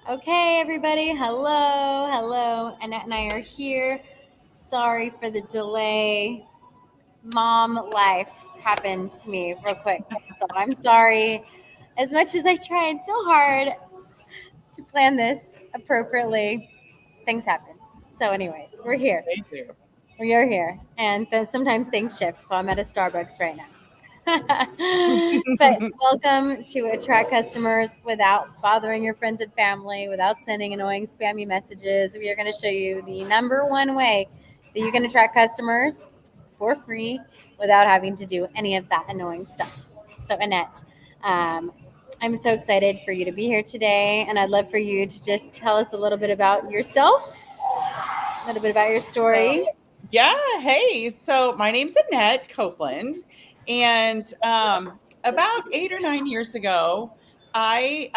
Okay, everybody. Hello. Hello. Annette and I are here. Sorry for the delay. Mom life happened to me real quick. So I'm sorry. As much as I tried so hard to plan this appropriately, things happen. So, anyways, we're here. They do. We are here. And sometimes things shift. So I'm at a Starbucks right now. But welcome to attract customers without bothering your friends and family, without sending annoying spammy messages. We are going to show you the number one way that you can attract customers for free without having to do any of that annoying stuff. So, Annette, um, I'm so excited for you to be here today, and I'd love for you to just tell us a little bit about yourself, a little bit about your So, story. yeah. Hey, so my name's Annette Copeland. And about 8 or 9 years ago, I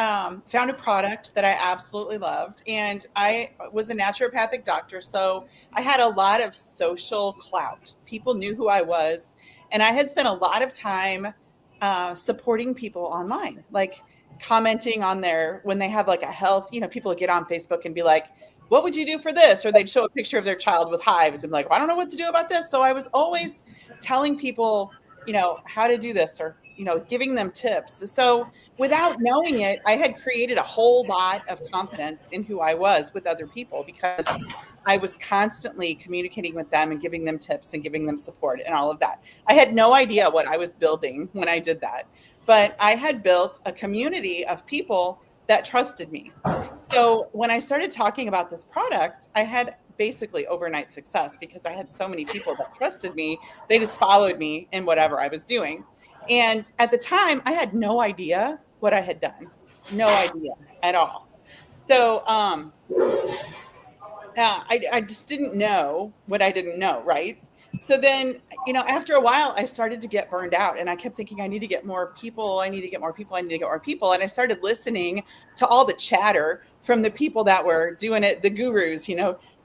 found a product that I absolutely loved. And I was a naturopathic doctor. So I had a lot of social clout. People knew who I was. And I had spent a lot of time supporting people online, like commenting on their, when they have like a health, people get on Facebook and be like, what would you do for this? Or they'd show a picture of their child with hives and be like, well, I don't know what to do about this. So I was always telling people, how to do this or, giving them tips. So without knowing it, I had created a whole lot of confidence in who I was with other people because I was constantly communicating with them and giving them tips and giving them support and all of that. I had no idea what I was building when I did that, but I had built a community of people that trusted me. So when I started talking about this product, I had basically overnight success because I had so many people that trusted me. They just followed me in whatever I was doing. And at the time, I had no idea what I had done, no idea at all. So I just didn't know what I didn't know, right? So then, after a while, I started to get burned out and I kept thinking, I need to get more people. I need to get more people. I need to get more people. And I started listening to all the chatter from the people that were doing it, the gurus,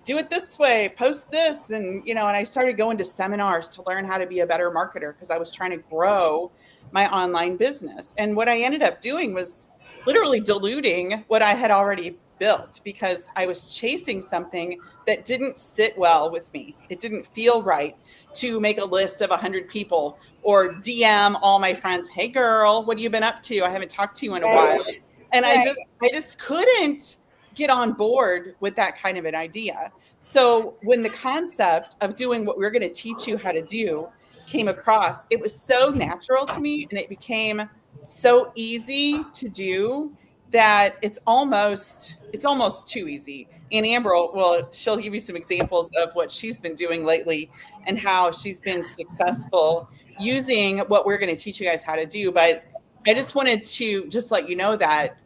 do it this way, post this. And I started going to seminars to learn how to be a better marketer because I was trying to grow my online business. And what I ended up doing was literally diluting what I had already built because I was chasing something that didn't sit well with me. It didn't feel right to make a list of 100 people or DM all my friends, "Hey girl, what have you been up to? I haven't talked to you in a Right. while." And I Right. just couldn't get on board with that kind of an idea. So when the concept of doing what we're going to teach you how to do came across, it was so natural to me and it became so easy to do that it's almost too easy. And Amber she'll give you some examples of what she's been doing lately and how she's been successful using what we're going to teach you guys how to do. But I just wanted to just let you know that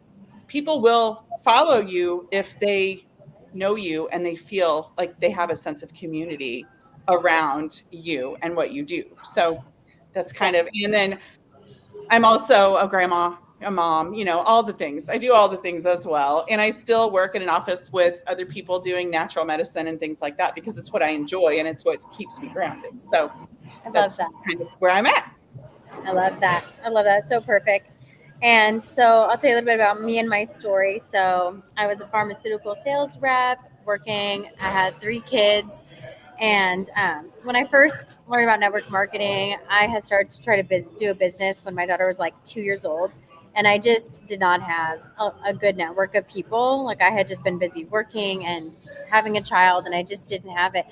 people will follow you if they know you and they feel like they have a sense of community around you and what you do. So that's Yeah. kind of, and then I'm also a grandma, a mom, all the things. I do all the things as well. And I still work in an office with other people doing natural medicine and things like that because it's what I enjoy and it's what keeps me grounded. So I love that's that. kind of where I'm at. I love that. I love that. So perfect. And so I'll tell you a little bit about me and my story. So I was a pharmaceutical sales rep working. I had 3 kids. And when I first learned about network marketing, I had started to try to do a business when my daughter was like 2 years old. And I just did not have a good network of people. Like I had just been busy working and having a child, and I just didn't have it.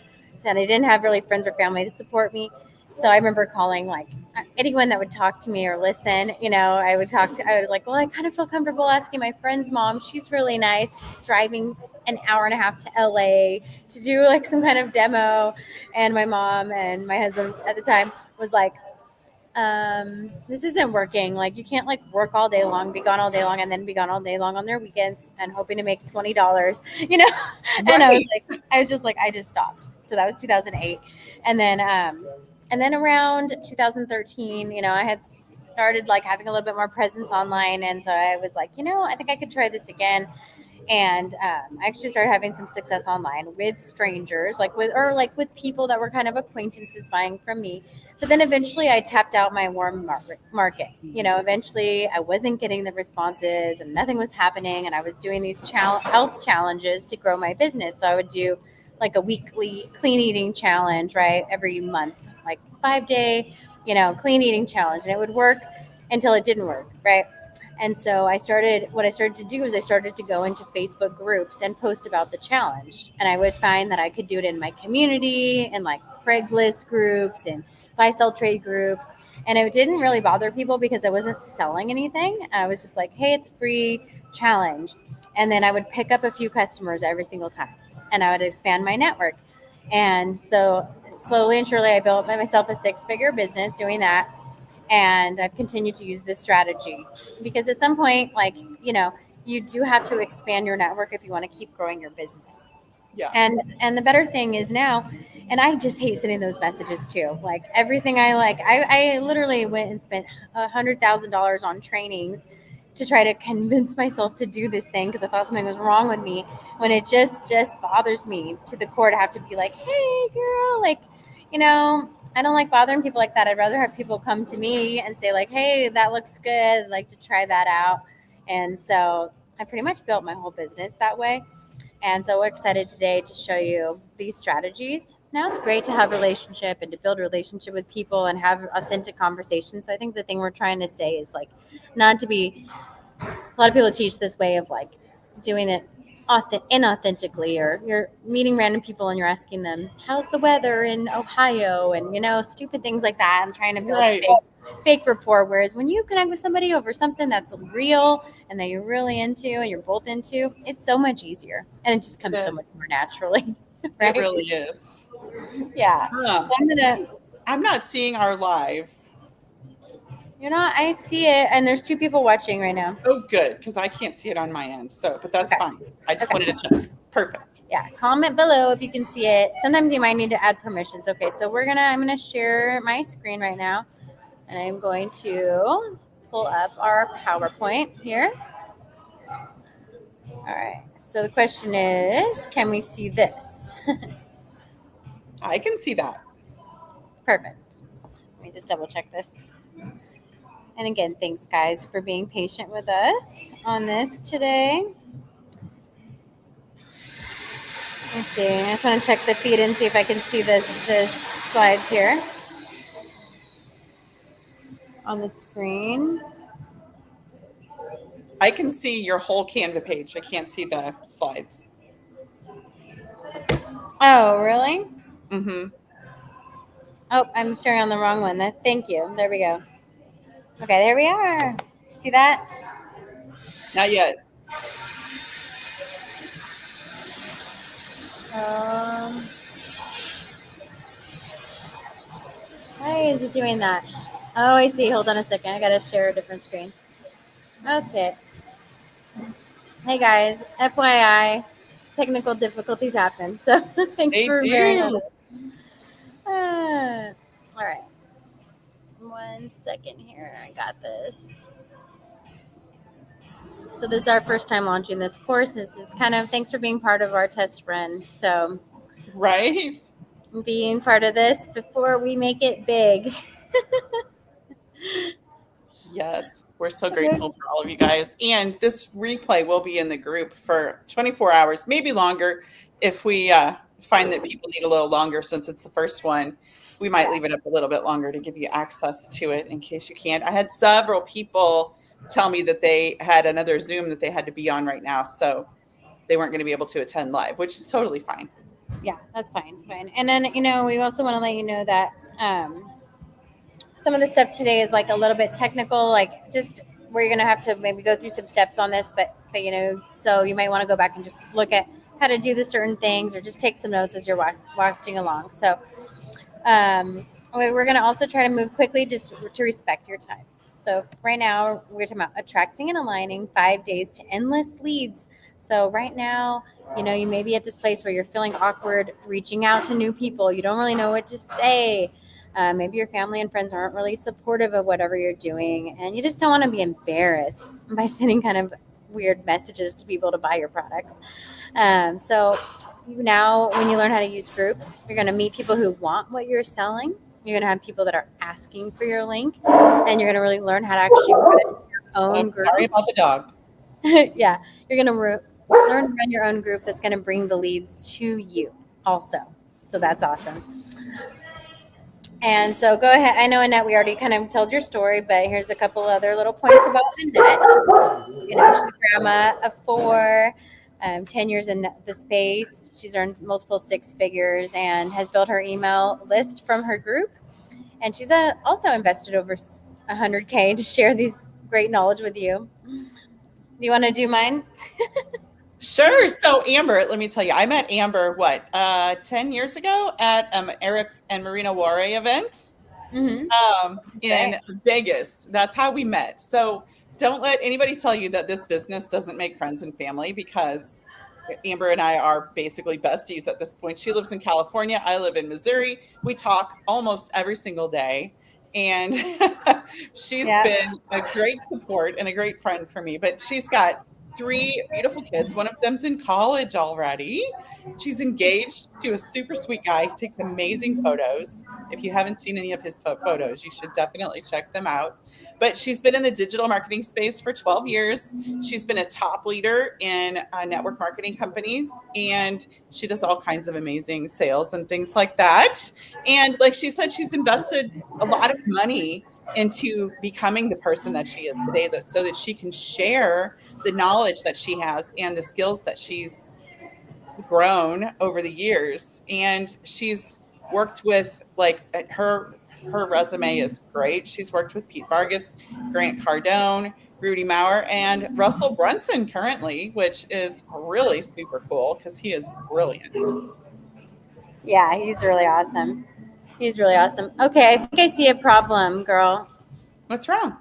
And I didn't have really friends or family to support me. So I remember calling like anyone that would talk to me or listen. I would like, well, I kind of feel comfortable asking my friend's mom. She's really nice. Driving an hour and a half to LA to do like some kind of demo. And my mom and my husband at the time was like, this isn't working. Like you can't like work all day long, be gone all day long, and then be gone all day long on their weekends and hoping to make $20, you know? And Right. I was just like, I just stopped. So that was 2008. And then around 2013, I had started like having a little bit more presence online. And so I was like, I think I could try this again. And I actually started having some success online with strangers, like with people that were kind of acquaintances buying from me. But then eventually I tapped out my warm market. Eventually I wasn't getting the responses and nothing was happening. And I was doing these health challenges to grow my business. So I would do like a weekly clean eating challenge, right? Every month, like 5 day, clean eating challenge. And it would work until it didn't work, right? And so what I started to do is I started to go into Facebook groups and post about the challenge. And I would find that I could do it in my community and like Craigslist groups and buy sell trade groups. And it didn't really bother people because I wasn't selling anything. I was just like, hey, it's a free challenge. And then I would pick up a few customers every single time and I would expand my network. And so slowly and surely I built myself a six-figure business doing that, and I've continued to use this strategy because at some point, you do have to expand your network if you want to keep growing your business. Yeah. And the better thing is now, and I just hate sending those messages too. Like everything I literally went and spent $100,000 on trainings to try to convince myself to do this thing because I thought something was wrong with me. When it just bothers me to the core to have to be like, hey, girl, I don't like bothering people like that. I'd rather have people come to me and say like, hey, that looks good. I'd like to try that out. And so I pretty much built my whole business that way. And so we're excited today to show you these strategies. Now it's great to have a relationship and to build a relationship with people and have authentic conversations. So I think the thing we're trying to say is like not to be, a lot of people teach this way of like doing it inauthentically, or you're meeting random people and you're asking them, how's the weather in Ohio? And, stupid things like that. I'm trying to build Right. fake rapport. Whereas when you connect with somebody over something that's real and that you're really into and you're both into, it's so much easier and it just comes so much Yes. more naturally. It Right? really is. Yeah. So Huh. I'm gonna. I'm not seeing our live. You're not. I see it, and there's two people watching right now. Oh, good, because I can't see it on my end. So, but that's Okay. fine. I just Okay. wanted to check. Perfect. Yeah. Comment below if you can see it. Sometimes you might need to add permissions. Okay. So I'm gonna share my screen right now, and I'm going to pull up our PowerPoint here. All right. So the question is, can we see this? I can see that. Perfect. Let me just double check this. And again, thanks guys for being patient with us on this today. Let's see. I just want to check the feed and see if I can see this slides here on the screen. I can see your whole Canva page. I can't see the slides. Oh, really? Mm-hmm. Oh, I'm sharing on the wrong one. Thank you. There we go. Okay, there we are. See that? Not yet. Um, why is it doing that? Oh, I see. Hold on a second. I gotta share a different screen. Okay. Hey guys, FYI, technical difficulties happen. So thanks They for bearing with do. us. All right. 1 second here. I got this. So this is our first time launching this course. This is kind of thanks for being part of our test run. So Right? being part of this before we make it big. Yes. We're so grateful for all of you guys. And this replay will be in the group for 24 hours, maybe longer. If we find that people need a little longer since it's the first one, we might leave it up a little bit longer to give you access to it in case you can't. I had several people tell me that they had another Zoom that they had to be on right now. So they weren't going to be able to attend live, which is totally fine. Yeah, that's fine. And then, we also want to let you know that some of the stuff today is like a little bit technical, like just where you're going to have to maybe go through some steps on this, but so you might want to go back and just look at how to do the certain things or just take some notes as you're watching along. So we're going to also try to move quickly just to respect your time. So right now we're talking about attracting and aligning 5 days to endless leads. So right now, you may be at this place where you're feeling awkward reaching out to new people. You don't really know what to say. Maybe your family and friends aren't really supportive of whatever you're doing, and you just don't want to be embarrassed by sending kind of weird messages to people to buy your products. So now when you learn how to use groups, you're going to meet people who want what you're selling. You're going to have people that are asking for your link, and you're going to really learn how to actually run your own Oops, sorry group. about the dog. Yeah, you're going to learn to run your own group that's going to bring the leads to you also. So that's awesome. And so go ahead. I know, Annette, we already kind of told your story, but here's a couple other little points about Annette. She's a grandma of four, 10 years in the space. She's earned multiple six figures and has built her email list from her group. And she's also invested over 100K to share these great knowledge with you. Do you want to do mine? Sure. So Amber, let me tell you, I met Amber, 10 years ago at Eric and Marina Ware event Mm-hmm. That's in right. Vegas. That's how we met. So don't let anybody tell you that this business doesn't make friends and family, because Amber and I are basically besties at this point. She lives in California. I live in Missouri. We talk almost every single day. And she's Yeah. been a great support and a great friend for me. But she's got three beautiful kids. One of them's in college already. She's engaged to a super sweet guy. He takes amazing photos. If you haven't seen any of his photos, you should definitely check them out. But she's been in the digital marketing space for 12 years. She's been a top leader in network marketing companies, and she does all kinds of amazing sales and things like that. And like she said, she's invested a lot of money into becoming the person that she is today, so that she can share the knowledge that she has and the skills that she's grown over the years. And she's worked with, like, her resume is great. She's worked with Pete Vargas, Grant Cardone, Rudy Maurer, and Russell Brunson currently, which is really super cool because he is brilliant. Yeah, he's really awesome. He's really awesome. Okay, I think I see a problem, girl. What's wrong?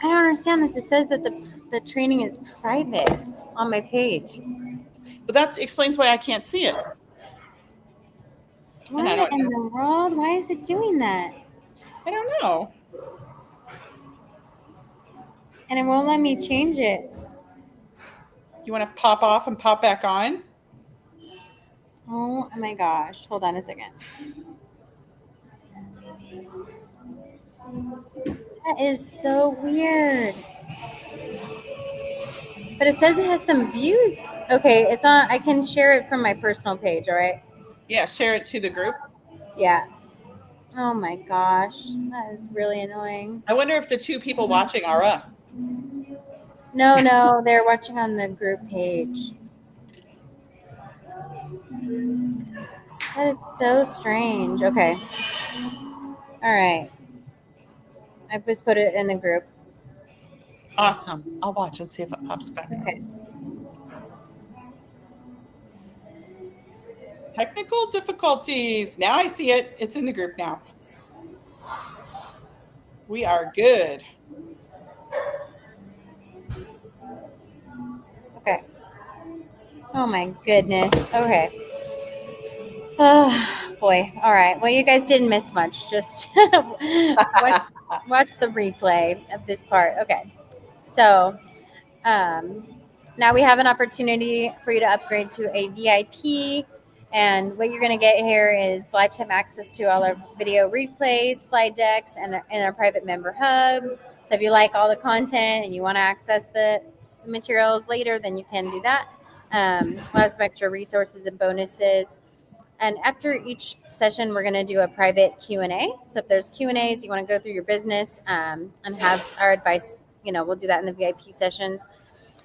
I don't understand this. It says that the training is private on my page. But that explains why I can't see it. And I What don't in know. the world? Why is it doing that? I don't know. And it won't let me change it. You want to pop off and pop back on? Oh my gosh. Hold on a second. That is so weird. But it says it has some views. Okay, it's on. I can share it from my personal page, all right? Yeah, share it to the group. Yeah. Oh my gosh. That is really annoying. I wonder if the two people watching are us. No, they're watching on the group page. That is so strange. Okay. All right. I just put it in the group. Awesome. I'll watch and see if it pops back up. Okay. Technical difficulties. Now I see it. It's in the group now. We are good. Okay. Oh my goodness. Okay. Oh boy. All right. Well, you guys didn't miss much. Just watch the replay of this part. Okay. So um, now we have an opportunity for you to upgrade to a VIP. And what you're going to get here is lifetime access to all our video replays, slide decks, and our private member hub. So if you like all the content and you want to access the materials later, then you can do that. We'll have some extra resources and bonuses. And after each session, we're going to do a private Q&A. So if there's Q&As, you want to go through your business and have our advice, we'll do that in the VIP sessions.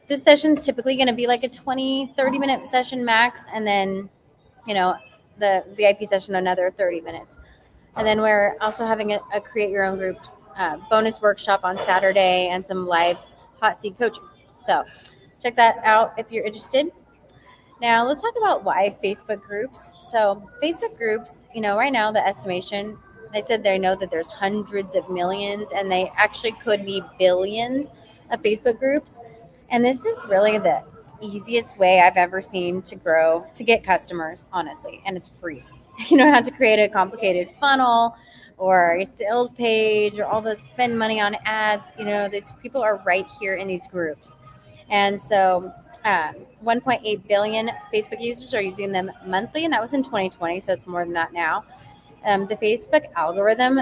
This session's typically going to be like a 20, 30-minute session max. And then, the VIP session, another 30 minutes. And then we're also having a create your own group bonus workshop on Saturday and some live hot seat coaching. So check that out if you're interested. Now let's talk about why Facebook groups. So Facebook groups, right now the estimation, they said they know that there's hundreds of millions and they actually could be billions of Facebook groups. And this is really the easiest way I've ever seen to grow, to get customers, honestly, and it's free. You don't have to create a complicated funnel or a sales page or all those spend money on ads. These people are right here in these groups. And so 1.8 billion Facebook users are using them monthly, and that was in 2020, so it's more than that now. The Facebook algorithm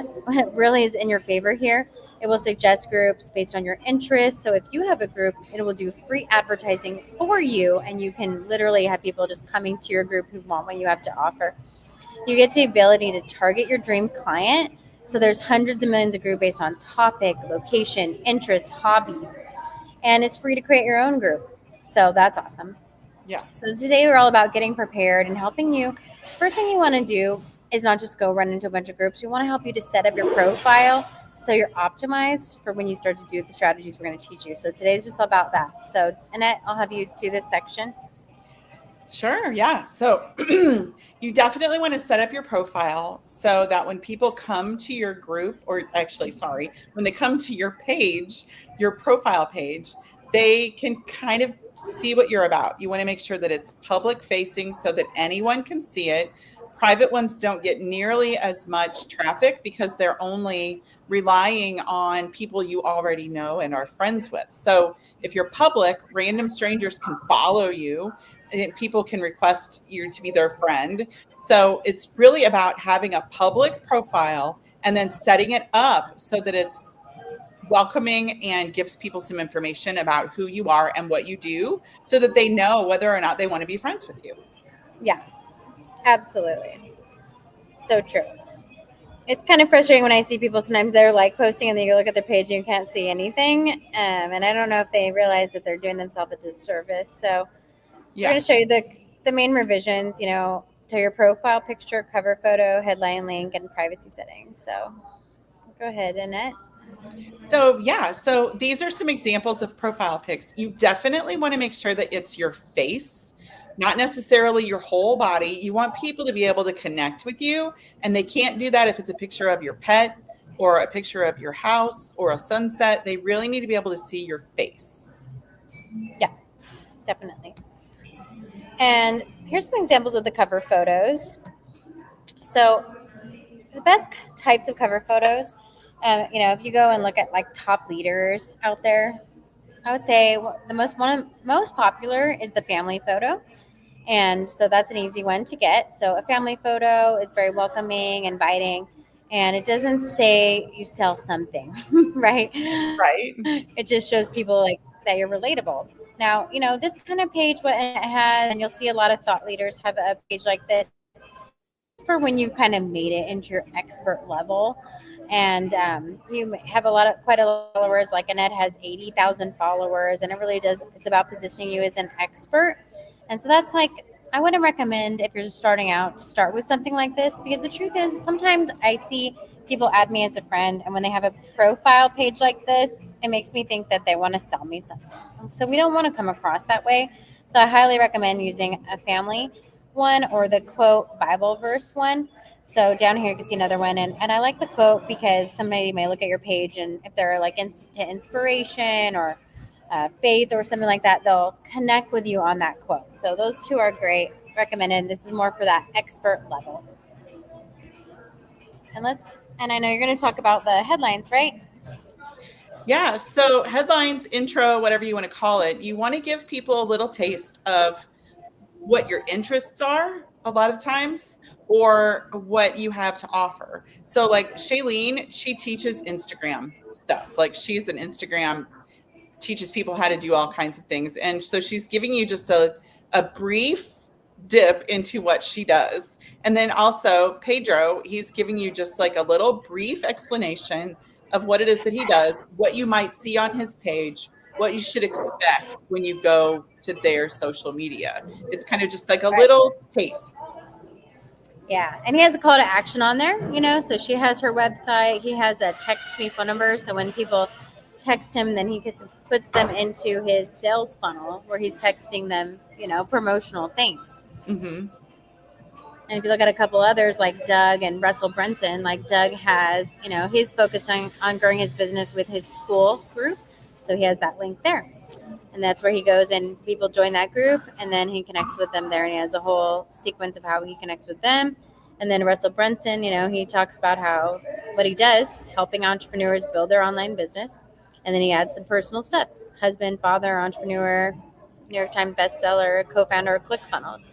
really is in your favor here. It will suggest groups based on your interests. So if you have a group, it will do free advertising for you, and you can literally have people just coming to your group who want what you have to offer. You get the ability to target your dream client. So there's hundreds of millions of groups based on topic, location, interests, hobbies, and it's free to create your own group. So that's awesome. Yeah. So today we're all about getting prepared and helping you. First thing you want to do is not just go run into a bunch of groups. We want to help you to set up your profile so you're optimized for when you start to do the strategies we're going to teach you. So today's just about that. So Annette, I'll have you do this section. Sure, yeah. So you definitely want to set up your profile so that when people come to your group, or actually, sorry, when they come to your page, your profile page, they can kind of see what you're about. You want to make sure that it's public facing so that anyone can see it. Private ones don't get nearly as much traffic because they're only relying on people you already know and are friends with. So if you're public, random strangers can follow you and people can request you to be their friend. So it's really about having a public profile and then setting it up so that it's welcoming and gives people some information about who you are and what you do so that they know whether or not they want to be friends with you. Yeah, absolutely. So true. It's kind of frustrating when I see people sometimes they're like posting and then you look at their page and you can't see anything. And I don't know if they realize that they're doing themselves a disservice. So we're Yeah. going to show you the main revisions, to your profile picture, cover photo, headline link, and privacy settings. So go ahead, Annette. So, yeah, so these are some examples of profile pics. You definitely want to make sure that it's your face, not necessarily your whole body. You want people to be able to connect with you, and they can't do that if it's a picture of your pet or a picture of your house or a sunset. They really need to be able to see your face. Yeah, definitely. And here's some examples of the cover photos. So the best types of cover photos, if you go and look at like top leaders out there, I would say the most popular is the family photo. And so that's an easy one to get. So a family photo is very welcoming, inviting, and it doesn't say you sell something, right? Right? It just shows people like that you're relatable. Now, this kind of page, what it has, and you'll see a lot of thought leaders have a page like this. This is for when you've kind of made it into your expert level. And you have quite a lot of followers. Like Annette has 80,000 followers, and it really does. It's about positioning you as an expert. And so that's like, I wouldn't recommend if you're just starting out to start with something like this because the truth is sometimes I see people add me as a friend and when they have a profile page like this, it makes me think that they want to sell me something. So we don't want to come across that way. So I highly recommend using a family one or the quote Bible verse one. So down here you can see another one, and I like the quote because somebody may look at your page and if they're like into inspiration or faith or something like that, they'll connect with you on that quote. So those two are great, recommended. This is more for that expert level. And I know you're going to talk about the headlines, right? Yeah. So, headlines, intro, whatever you want to call it, you want to give people a little taste of what your interests are a lot of times or what you have to offer. So like Shailene, she teaches Instagram stuff. Like she's an Instagram teaches people how to do all kinds of things. And so she's giving you just a brief dip into what she does. And then also Pedro, he's giving you just like a little brief explanation of what it is that he does, what you might see on his page, what you should expect when you go to their social media. It's kind of just like a Right. little taste. Yeah, and he has a call to action on there, so she has her website. He has a text me phone number, so when people text him, then he puts them into his sales funnel where he's texting them, promotional things. Hmm. And if you look at a couple others like Doug and Russell Brunson, like Doug has, he's focusing on growing his business with his school group. So he has that link there. And that's where he goes and people join that group and then he connects with them there and he has a whole sequence of how he connects with them. And then Russell Brunson, he talks about what he does, helping entrepreneurs build their online business. And then he adds some personal stuff. husband, father, entrepreneur, New York Times bestseller, co-founder of ClickFunnels.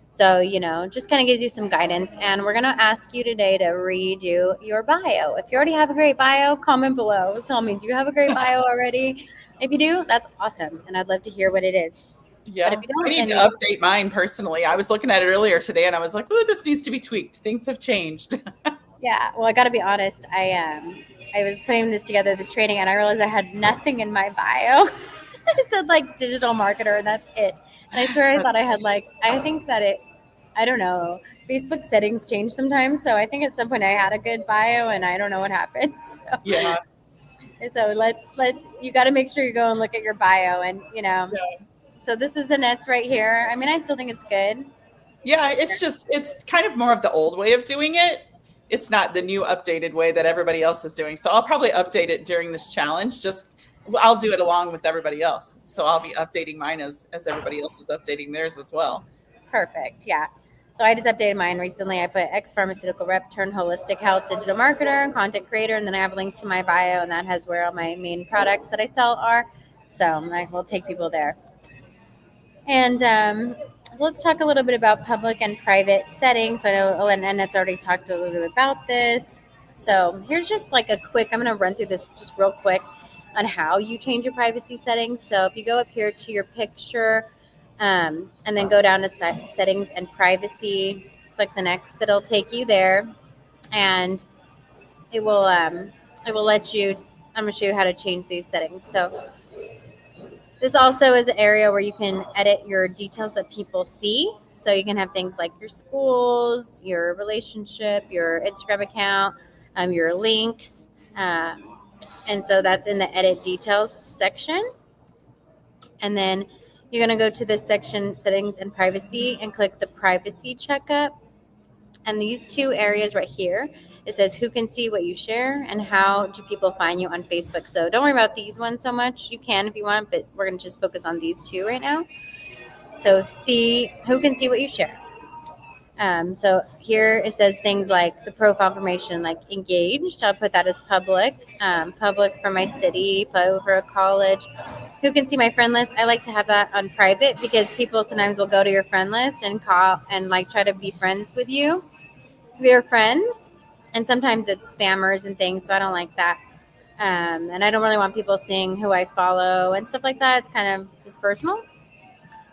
So, just kind of gives you some guidance. And we're going to ask you today to redo your bio. If you already have a great bio, comment below. Tell me, do you have a great bio already? If you do, that's awesome. And I'd love to hear what it is. But if Yeah. you I don't, need to and update mine personally. I was looking at it earlier today and I was like, oh, this needs to be tweaked. Things have changed. yeah, well, I got to be honest. I was putting this together, this training, and I realized I had nothing in my bio. It said like digital marketer, and that's it. And I swear I That's thought I had funny. like, I think that I don't know. Facebook settings change sometimes, so I think at some point I had a good bio, and I don't know what happened. Yeah. So let's you got to make sure you go and look at your bio, and Yeah. So this is Annette's right here. I mean, I still think it's good. Yeah, it's kind of more of the old way of doing it. It's not the new updated way that everybody else is doing. So I'll probably update it during this challenge. Just I'll do it along with everybody else. So I'll be updating mine as everybody else is updating theirs as well. Perfect. Yeah. So I just updated mine recently. I put ex pharmaceutical rep turned holistic health digital marketer and content creator, and then I have a link to my bio, and that has where all my main products that I sell are. So I will take people there. And so let's talk a little bit about public and private settings. So I know Annette's already talked a little bit about this. So here's just like a quick, I'm going to run through this just real quick on how you change your privacy settings. So if you go up here to your picture and then go down to settings and privacy, click the next, that'll take you there. And it will, um, it will let you, I'm going to show you how to change these settings. So this also is an area where you can edit your details that people see. So you can have things like your schools, your relationship, your Instagram account, your links. And so that's in the edit details section. And then you're going to go to this section, settings and privacy, and click the privacy checkup. And these two areas right here, it says who can see what you share and how do people find you on Facebook. So don't worry about these ones so much. You can if you want, but we're going to just focus on these two right now. So see who can see what you share. So here it says things like the profile information, like engaged. I'll put that as public. Public for my city, public for a college. Who can see my friend list? I like to have that on private because people sometimes will go to your friend list and call and like try to be friends with you. We are friends, and sometimes it's spammers and things, so I don't like that. And I don't really want people seeing who I follow and stuff like that. It's kind of just personal.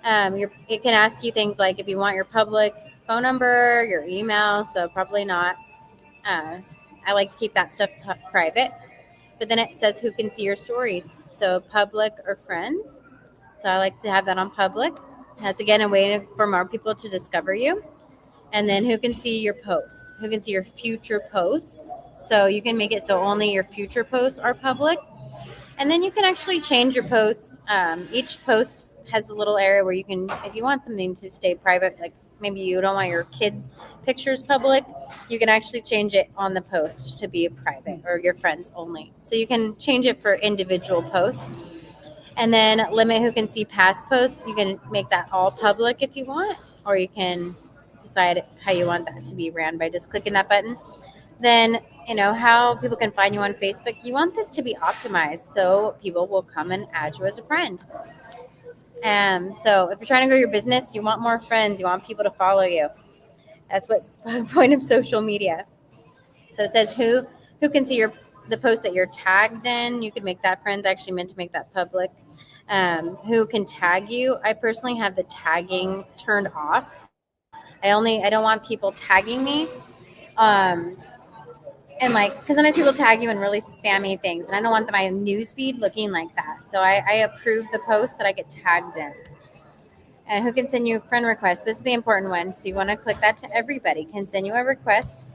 It can ask you things like if you want your public phone number, your email, so probably not. I like to keep that stuff private. But then it says who can see your stories, so public or friends. So I like to have that on public. That's again a way for more people to discover you. And then who can see your posts? Who can see your future posts? So you can make it so only your future posts are public. And then you can actually change your posts. Each post has a little area where you can, if you want something to stay private, like maybe you don't want your kids' pictures public, you can actually change it on the post to be private or your friends only. So you can change it for individual posts. And then limit who can see past posts. You can make that all public if you want, or you can decide how you want that to be ran by just clicking that button. Then, how people can find you on Facebook. You want this to be optimized so people will come and add you as a friend. So if you're trying to grow your business, you want more friends, you want people to follow you. That's what's the point of social media. So it says who can see the post that you're tagged in. You can make that friends. I actually meant to make that public. Who can tag you? I personally have the tagging turned off. I don't want people tagging me. Um, and like, because sometimes people tag you in really spammy things, and I don't want my news feed looking like that. So I approve the posts that I get tagged in. And who can send you a friend request? This is the important one. So you want to click that to everybody. Can send you a request.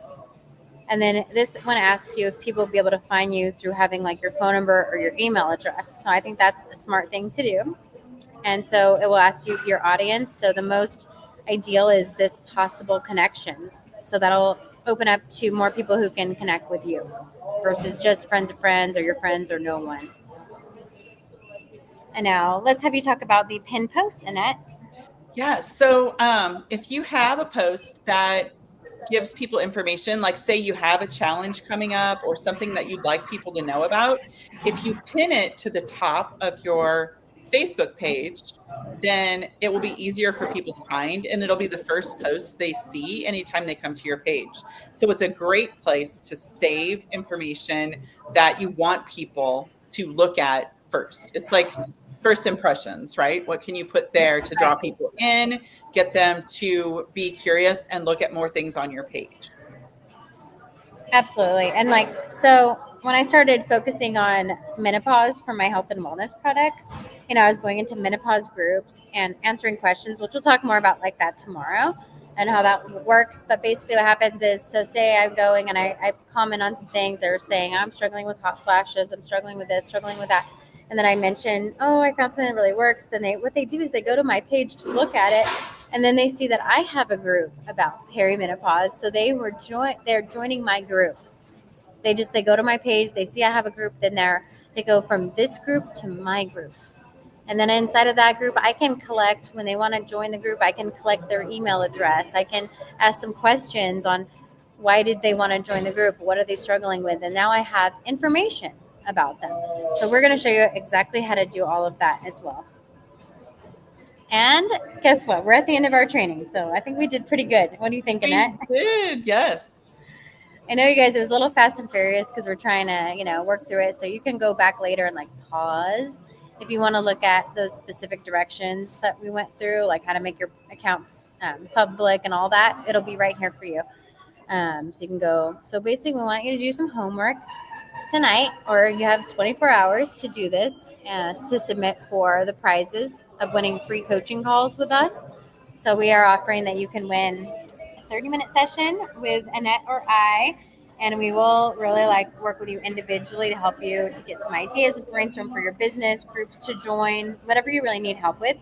And then this one asks you if people will be able to find you through having like your phone number or your email address. So I think that's a smart thing to do. And so it will ask you your audience. So the most ideal is this possible connections. So that'll open up to more people who can connect with you versus just friends of friends or your friends or no one. And now let's have you talk about the pin post, Annette. Yeah. So if you have a post that gives people information. Like, say you have a challenge coming up or something that you'd like people to know about. If you pin it to the top of your Facebook page, then it will be easier for people to find, and it'll be the first post they see anytime they come to your page. So it's a great place to save information that you want people to look at first. It's like first impressions, right? What can you put there to draw Right. people in, get them to be curious and look at more things on your page? Absolutely. And like, so when I started focusing on menopause for my health and wellness products, I was going into menopause groups and answering questions, which we'll talk more about like that tomorrow and how that works. But basically, what happens is, so say I'm going and I comment on some things. They're saying, I'm struggling with hot flashes, I'm struggling with this, struggling with that. And then I mention, oh, I found something that really works. Then what they do is they go to my page to look at it, and then they see that I have a group about perimenopause. So they're joining my group. They go to my page, they see I have a group, then they go from this group to my group. And then inside of that group, I can collect, when they want to join the group, I can collect their email address. I can ask some questions on why did they want to join the group? What are they struggling with? And now I have information about them. So we're going to show you exactly how to do all of that as well. And guess what? We're at the end of our training. So I think we did pretty good. What do you think, Annette? We did, yes. I know you guys, it was a little fast and furious because we're trying to, work through it. So you can go back later and like pause if you want to look at those specific directions that we went through, like how to make your account public and all that. It'll be right here for you. So you can go. So basically, we want you to do some homework tonight, or you have 24 hours to do this to submit for the prizes of winning free coaching calls with us. So we are offering that you can win a 30-minute session with Annette or I, and we will really like work with you individually to help you to get some ideas, brainstorm for your business, groups to join, whatever you really need help with.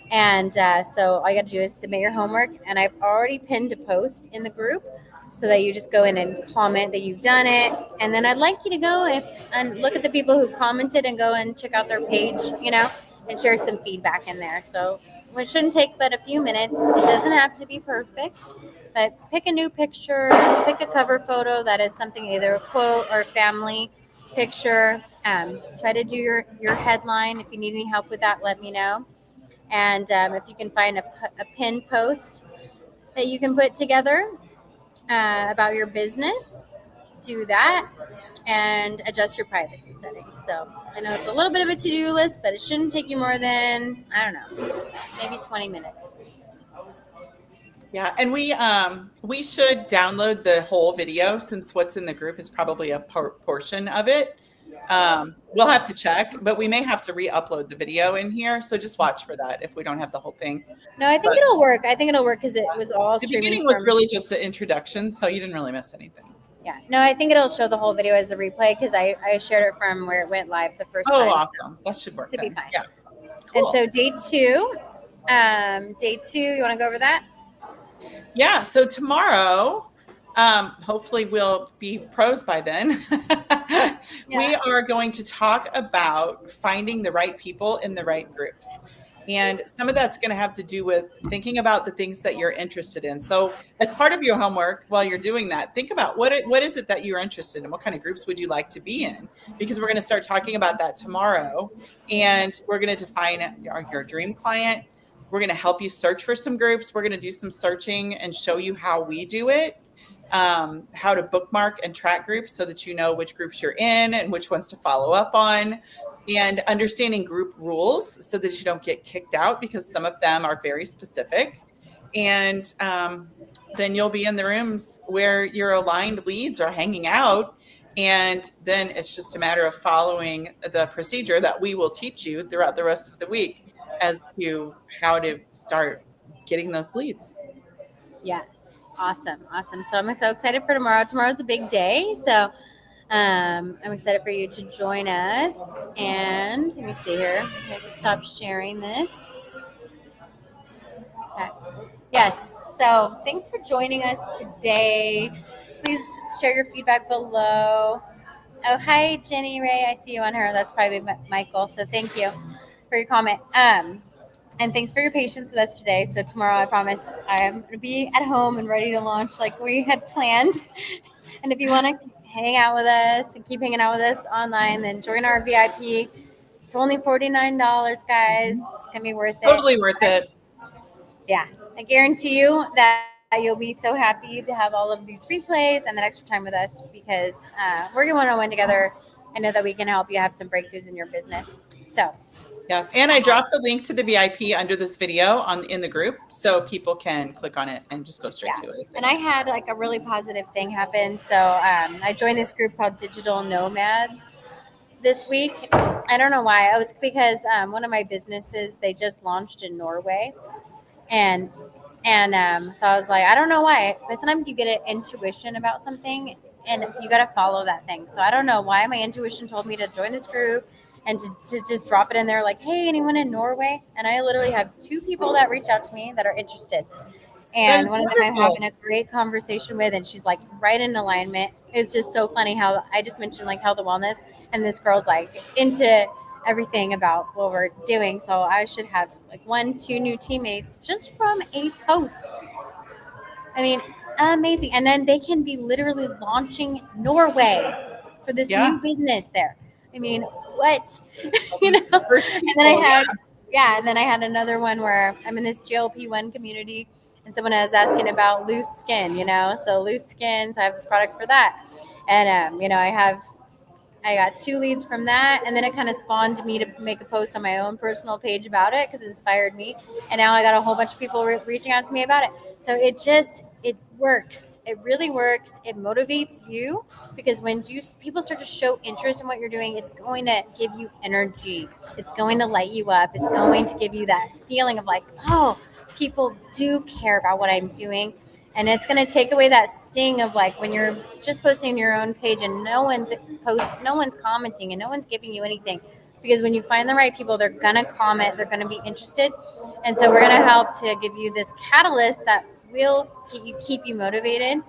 And so all you got to do is submit your homework, and I've already pinned a post in the group so that you just go in and comment that you've done it. And then I'd like you to go and look at the people who commented and go and check out their page, and share some feedback in there. So it shouldn't take but a few minutes. It doesn't have to be perfect, but pick a new picture, pick a cover photo that is something, either a quote or a family picture. Try to do your headline. If you need any help with that, let me know. And if you can find a pin post that you can put together about your business, do that and adjust your privacy settings. So I know it's a little bit of a to-do list, but it shouldn't take you more than, I don't know, maybe 20 minutes. Yeah, and we should download the whole video, since what's in the group is probably a portion of it. We'll have to check, but we may have to re-upload the video in here. So just watch for that if we don't have the whole thing. No, I think But it'll work. I think it'll work because it was all the streaming beginning was from. really just an introduction, so you didn't really miss anything. Yeah, no, I think it'll show the whole video as the replay because I shared it from where it went live the first Oh, time. awesome. That should work Should be then. fine. Yeah. And Cool. so day two, you want to go over that? Yeah, so tomorrow, hopefully we'll be pros by then. We are going to talk about finding the right people in the right groups. And some of that's going to have to do with thinking about the things that you're interested in. So as part of your homework, while you're doing that, think about what is it that you're interested in? What kind of groups would you like to be in? Because we're going to start talking about that tomorrow. And we're going to define your dream client. We're going to help you search for some groups. We're going to do some searching and show you how we do it, how to bookmark and track groups so that you know which groups you're in and which ones to follow up on, and understanding group rules so that you don't get kicked out, because some of them are very specific. And then you'll be in the rooms where your aligned leads are hanging out. And then it's just a matter of following the procedure that we will teach you throughout the rest of the week as to how to start getting those leads. Yes. Awesome. So I'm so excited for tomorrow. Tomorrow's a big day. So I'm excited for you to join us. And let me see here. I can stop sharing this. Okay. Yes. So thanks for joining us today. Please share your feedback below. Oh, hi, Jenny Ray. I see you on her. That's probably Michael. So thank you for your comment. And thanks for your patience with us today. So tomorrow, I promise, I'm going to be at home and ready to launch like we had planned. And if you want to hang out with us and keep hanging out with us online, then join our VIP. It's only $49, guys. Mhm. It's going to be worth it. Totally worth it. Yeah, I guarantee you that you'll be so happy to have all of these replays and that extra time with us because we're going one-on-one together. I know that we can help you have some breakthroughs in your business. So, Yeah. And I dropped the link to the VIP under this video in the group so people can click on it and just go straight yeah. to it if they And I want. had like a really positive thing happen. So I joined this group called Digital Nomads this week. I don't know why. Oh, it's because one of my businesses, they just launched in Norway. And so I was like, I don't know why, but sometimes you get an intuition about something, and you got to follow that thing. So I don't know why my intuition told me to join this group and to just drop it in there, like, hey, anyone in Norway? And I literally have two people that reach out to me that are interested. That And is one of them I'm wonderful. having a great conversation with, and she's like right in alignment. It's just so funny how I just mentioned like health and wellness, and this girl's like into everything about what we're doing. So I should have like one, two new teammates just from a post. I mean, amazing. And then they can be literally launching Norway for this Yeah. new business there. I mean, what? you The know? first And then I people. had, yeah, and then I had another one where I'm in this GLP-1 community and someone was asking about loose skin, so loose skin. So I have this product for that. And, I got two leads from that, and then it kind of spawned me to make a post on my own personal page about it because it inspired me. And now I got a whole bunch of people reaching out to me about it. So it works. It really works. It motivates you because when people start to show interest in what you're doing, it's going to give you energy. It's going to light you up. It's going to give you that feeling of like, oh, people do care about what I'm doing, and it's going to take away that sting of like when you're just posting your own page and no one's commenting and no one's giving you anything, because when you find the right people, they're going to comment, they're going to be interested. And so we're going to help to give you this catalyst that will keep you motivated,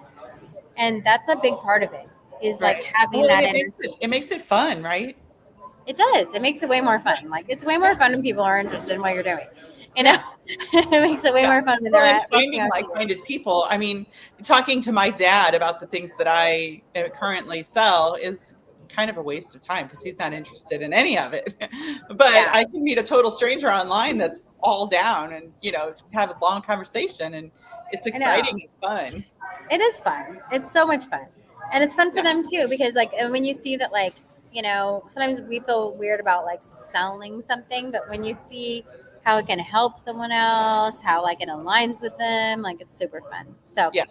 and that's a big part of it, is like Right. having Well, and that it makes energy. it fun, right? It does. It makes it way more fun. Like it's way more fun when people are interested in what you're doing. You know, Yeah. it makes it way Yeah. more fun when Well, they're and reaching finding out to you. like-minded people. I mean, talking to my dad about the things that I currently sell is kind of a waste of time because he's not interested in any of it. But Yeah, I can meet a total stranger online that's all down and, have a long conversation, and it's I know. exciting and fun. It is fun. It's so much fun. And it's fun for Yeah. them too, because like and when you see that, like, sometimes we feel weird about like selling something, but when you see how it can help someone else, how like it aligns with them, like it's super fun. So Yeah.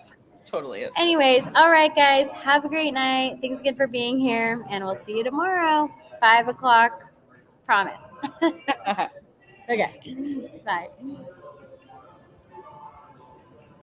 Totally is. anyways, all right guys, have a great night. Thanks again for being here, and we'll see you tomorrow, 5 o'clock. Promise. Okay. Bye.